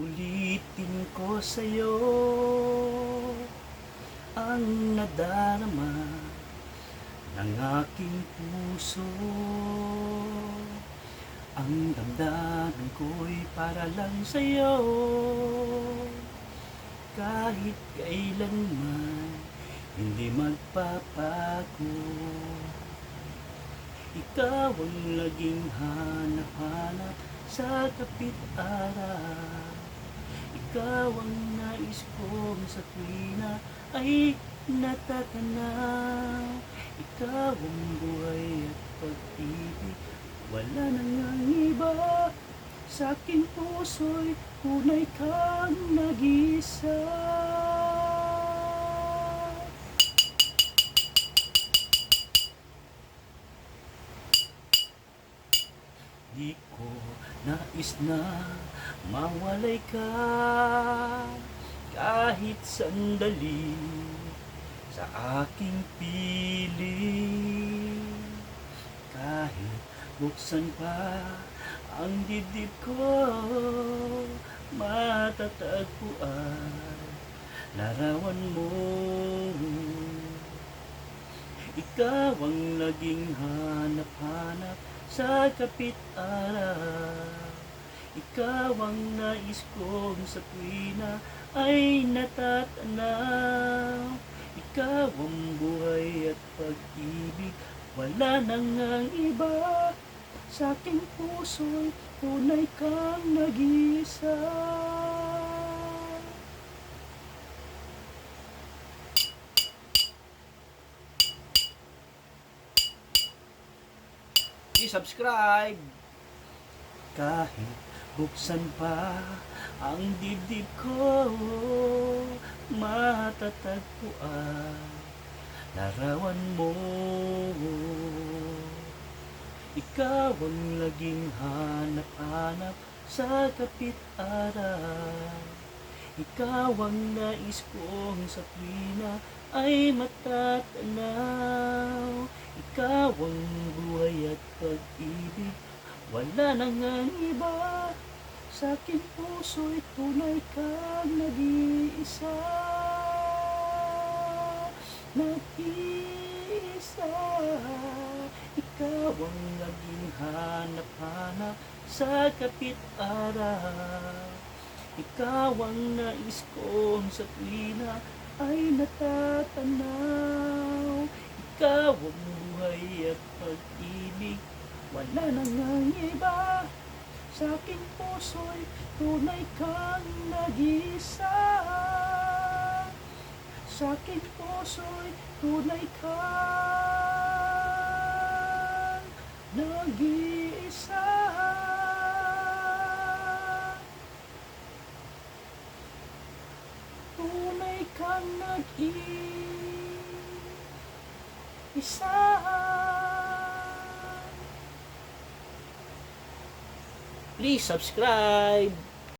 Ulitin ko sa'yo ang nadarama ng aking puso. Ang damdamin ko'y para lang sa'yo, kahit kailanman hindi magpapago. Ikaw ang laging hanap-hanap sa kapit-araw. Ikaw ang nais kong sa tuwina ay natatanaw. Ikaw ang buhay at pag-ibig, wala nang ang iba. Sa aking puso'y tunay kang nag-iisa. Di ko nais na mawalay ka kahit sandali sa aking piling. Kahit buksan pa ang dibdib ko, matatagpuan larawan mo. Ikaw ang laging hanap-hanap sa kapit-araw. Ikaw ang nais kong sa tuwina ay natatanaw. Ikaw ang buhay at pag-ibig, wala nang ang iba. Sa aking puso'y tunay kang nag-iisa. I-subscribe! Kahit buksan pa ang dibdib ko, matatagpuan larawan mo. Ikaw ang laging hanap-hanap sa kapit-araw. Ikaw ang nais kong sa tuwina ay matatanaw. Ikaw ang buhay at pag-ibig, wala nang ang iba. Sa aking puso'y tunay kang nag-iisa. Nag-iisa. Ikaw ang laging hanap-hanap sa kapit-araw. Ikaw ang nais kong sa tuwina ay natatanaw. Ikaw ang buhay at pag-ibig, wala nang ang iba. Sa aking puso'y tunay kang nag-iisa. Sa aking puso'y tunay kang nag-iisa. Tunay kang nag-iisa. Please subscribe!